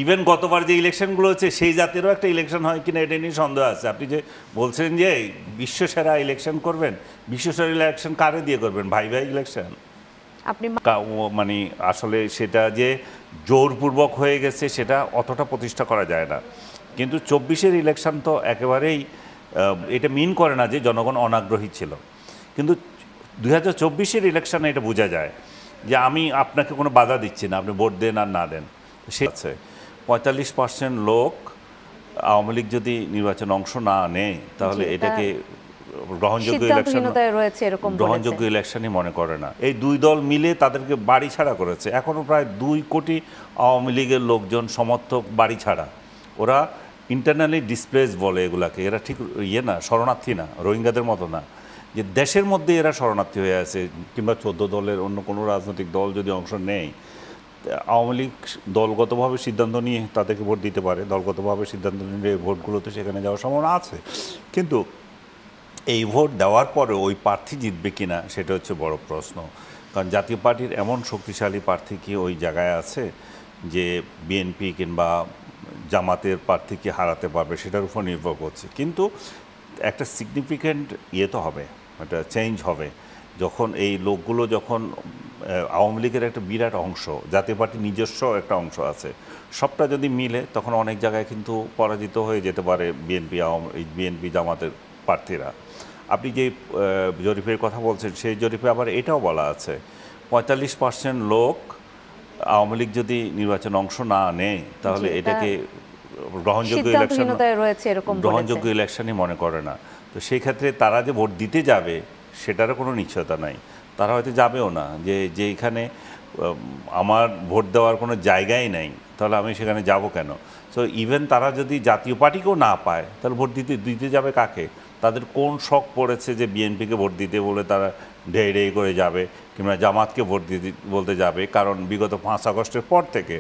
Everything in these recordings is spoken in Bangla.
ইভেন গতবার যে ইলেকশনগুলো হচ্ছে সেই জাতীয়রও একটা ইলেকশন হয় কিনা এটা নিয়ে সন্দেহ আছে। আপনি যে বলছেন যে বিশ্বসেরা ইলেকশন করবেন, বিশ্বসেরা ইলেকশন কারে দিয়ে করবেন? ভাই ভাই ইলেকশন আপনি মানে আসলে সেটা যে জোরপূর্বক হয়ে গেছে সেটা অতটা প্রতিষ্ঠা করা যায় না। কিন্তু 24-এর ইলেকশন তো একেবারেই এটা মিন করে না যে জনগণ অনাগ্রহী ছিল। কিন্তু 2024-এর ইলেকশনে এটা বোঝা যায় যে আমি আপনাকে কোনো বাধা দিচ্ছি না, আপনি ভোট দেন আর না দেন। সে আছে 45% লোক আওয়ামী লীগ যদি নির্বাচনে অংশ না নেয় তাহলে এটাকে গ্রহণযোগ্য ইলেকশন, সিদ্ধান্তহীনতায় রয়েছে এরকম বলেছে। গ্রহণযোগ্য ইলেকশনই মনে করে না। এই দুই দল মিলে তাদেরকে বাড়ি ছাড়া করেছে। এখনও প্রায় 2 কোটি আওয়ামী লীগের লোকজন সমর্থক বাড়ি ছাড়া। ওরা ইন্টারনালি ডিসপ্লেস বলে এগুলাকে। এরা ঠিক না, শরণার্থী না, রোহিঙ্গাদের মতো না, যে দেশের মধ্যে এরা শরণার্থী হয়ে আছে। কিংবা 14 দলের অন্য কোনো রাজনৈতিক দল যদি অংশ নেয়, আওয়ামী লীগ দলগতভাবে সিদ্ধান্ত নিয়ে তাদেরকে ভোট দিতে পারে, দলগতভাবে সিদ্ধান্ত নিলে ভোটগুলো তো সেখানে যাওয়ার সম্ভাবনা আছে। কিন্তু এই ভোট দেওয়ার পরে ওই প্রার্থী জিতবে কিনা সেটা হচ্ছে বড় প্রশ্ন। কারণ জাতীয় পার্টির এমন শক্তিশালী প্রার্থী কি ওই জায়গায় আছে যে বিএনপি কিংবা জামাতের প্রার্থীকে হারাতে পারবে, সেটার উপর নির্ভর করছে। কিন্তু একটা সিগনিফিক্যান্ট তো হবে, একটা চেঞ্জ হবে যখন এই লোকগুলো যখন আওয়ামী লীগের একটা বিরাট অংশ, জাতীয় পার্টির নিজস্ব একটা অংশ আছে, সবটা যদি মিলে তখন অনেক জায়গায় কিন্তু পরাজিত হয়ে যেতে পারে বিএনপি জামাতের প্রার্থীরা। আপনি যে জরিপের কথা বলছেন সেই জরিপে আবার এটাও বলা আছে 45% লোক আওয়ামী লীগ যদি নির্বাচনে অংশ না নেয় তাহলে এটাকে গ্রহণযোগ্য ইলেকশনই মনে করে না। তো সেই ক্ষেত্রে তারা যে ভোট দিতে যাবে সেটারও কোনো নিশ্চয়তা নাই। তারা হয়তো যাবেও না, যে এখানে আমার ভোট দেওয়ার কোনো জায়গাই নাই, তাহলে আমি সেখানে যাব কেন? সো ইভেন তারা যদি জাতীয় পার্টিকেও না পায় তাহলে ভোট দিতে যাবে কাকে? তাদের কোন শখ পড়েছে যে বিএনপিকে ভোট দিতে বলে তারা ঢেই করে যাবে কিংবা জামাতকে ভোট দিতে বলতে যাবে? কারণ বিগত 5 আগস্টের পর থেকে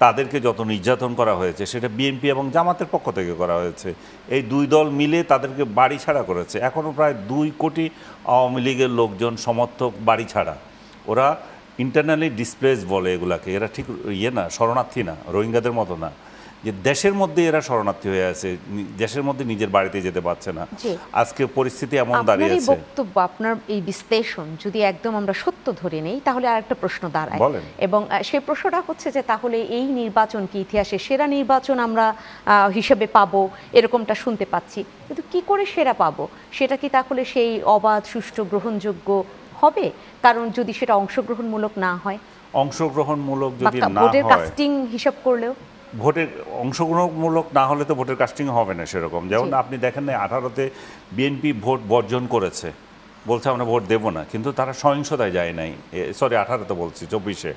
তাদেরকে যত নির্যাতন করা হয়েছে সেটা বিএনপি এবং জামাতের পক্ষ থেকে করা হয়েছে। এই দুই দল মিলে তাদেরকে বাড়ি ছাড়া করেছে। এখনও প্রায় 2 কোটি আওয়ামী লীগের লোকজন সমর্থক বাড়ি ছাড়া। ওরা ইন্টারনালি ডিসপ্লেস বলে এগুলাকে। এরা ঠিক না, শরণার্থী না, রোহিঙ্গাদের মতো না, যে দেশের মধ্যে এরা শরণার্থী হয়ে আছে, দেশের মধ্যে নিজের বাড়িতে যেতে পারছে না। আজকে পরিস্থিতি এমন দাঁড়িয়েছে। আপনার এই বক্তব্য, আপনার এই বিশ্লেষণ যদি একদম আমরা সত্য ধরে নেই তাহলে আরেকটা প্রশ্ন দাঁড়ায়, এবং সেই প্রশ্নটা হচ্ছে যে তাহলে এই নির্বাচন কি ইতিহাসে সেরা নির্বাচন আমরা হিসেবে পাবো? এরকমটা শুনতে পাচ্ছি, কিন্তু কি করে সেরা পাবো? সেটা কি তাহলে সেই অবাধ, সুষ্ঠু, গ্রহণযোগ্য হবে? কারণ যদি সেটা অংশগ্রহণমূলক না হয়, অংশগ্রহণমূলক যদি না ভোটের হয়, কাস্টিং হিসাব করলেও ভোটের অংশগ্রহণমূলক না হলে তো ভোটের কাস্টিং হবে না সেরকম। যেমন আপনি দেখেন না 18-তে বিএনপি ভোট বর্জন করেছে, বলছে আমরা ভোট দেব না, কিন্তু তারা সহিংসতায় যায় নাই। সরি, 18-তে বলছি, 24-এ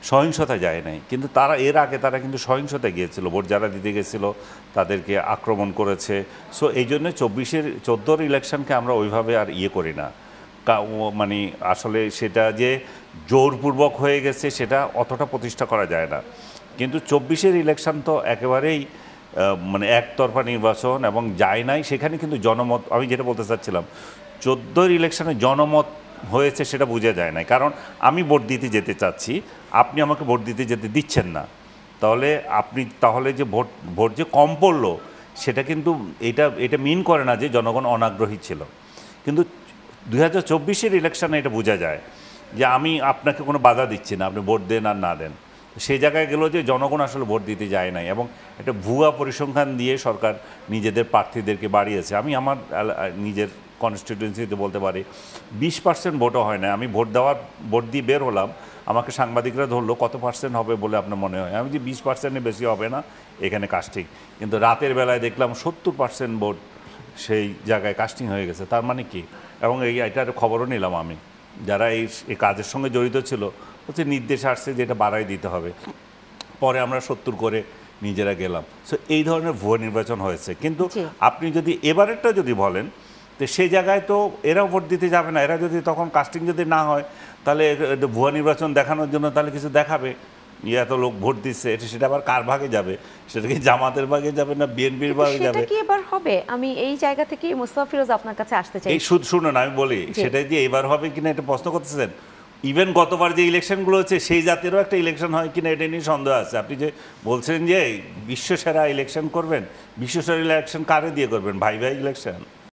সহিংসতায় যায় নাই। কিন্তু তারা এর আগে তারা কিন্তু সহিংসতায় গিয়েছিল, ভোট যারা দিতে গেছিলো তাদেরকে আক্রমণ করেছে। সো এই জন্য 14-এর ইলেকশনকে আমরা ওইভাবে আর করি না। মানে আসলে সেটা যে জোরপূর্বক হয়ে গেছে সেটা অতটা প্রতিষ্ঠা করা যায় না। কিন্তু 24-এর ইলেকশন তো একেবারেই মানে একতরফা নির্বাচন এবং যায় নাই। সেখানে কিন্তু জনমত, আমি যেটা বলতে চাচ্ছিলাম, 14-এর ইলেকশনে জনমত হয়েছে সেটা বোঝা যায় না। কারণ আমি ভোট দিতে যেতে চাচ্ছি, আপনি আমাকে ভোট দিতে যেতে দিচ্ছেন না। তাহলে যে ভোট যে কম পড়লো সেটা কিন্তু এটা মিন করে না যে জনগণ অনাগ্রহী ছিল। কিন্তু 2024-এর ইলেকশনে এটা বোঝা যায় যে আমি আপনাকে কোনো বাধা দিচ্ছি না, আপনি ভোট দেন আর না দেন। সেই জায়গায় গেল যে জনগণ আসলে ভোট দিতে যায় নাই এবং একটা ভুয়া পরিসংখ্যান দিয়ে সরকার নিজেদের প্রার্থীদেরকে বাড়িয়েছে। আমি আমার নিজের কনস্টিটিউয়েন্সিতে বলতে পারি 20% ভোটও হয় না। আমি ভোট দিয়ে বের হলাম, আমাকে সাংবাদিকরা ধরলো কত পার্সেন্ট হবে বলে আপনার মনে হয়? আমি যে 20%-এর বেশি হবে না এখানে কাস্টিং। কিন্তু রাতের বেলায় দেখলাম 70% ভোট সেই জায়গায় কাস্টিং হয়ে গেছে। তার মানে কি? এবং এটার খবরও নিলাম আমি, যারা এই কাজের সঙ্গে জড়িত ছিল, হচ্ছে নির্দেশ আসছে যে এটা বাড়াই দিতে হবে। পরে আমরা 70 করে নিজেরা গেলাম। সো এই ধরনের ভুয়া নির্বাচন হয়েছে। কিন্তু আপনি যদি এবারেরটা যদি বলেন, তো সেই জায়গায় তো এরাও ভোট দিতে যাবে না। এরা যদি তখন কাস্টিং যদি না হয় তাহলে ভুয়া নির্বাচন দেখানোর জন্য তাহলে কিছু দেখাবে, এত লোক ভোট দিচ্ছে, সেটা আবার কার ভাগে যাবে? সেটা কি জামাতের ভাগে যাবে না বিএনপির ভাগে যাবে? সেটা কি এবার হবে? আমি এই জায়গা থেকে মুস্তাফা ফিরোজ আপনার কাছে আসতে চাই। এই শুনুন, আমি বলি সেটাই যে এবার হবে কিনা এটা প্রশ্ন করতেছেন। ইভেন গতবার যে ইলেকশনগুলো হচ্ছে সেই জাতীয়ও একটা ইলেকশন হয় কিনা এটা নিয়ে সন্দেহ আছে। আপনি যে বলছেন যে বিশ্বসেরা ইলেকশন করবেন, বিশ্বসেরা ইলেকশন কারে দিয়ে করবেন? ভাই ভাই ইলেকশন।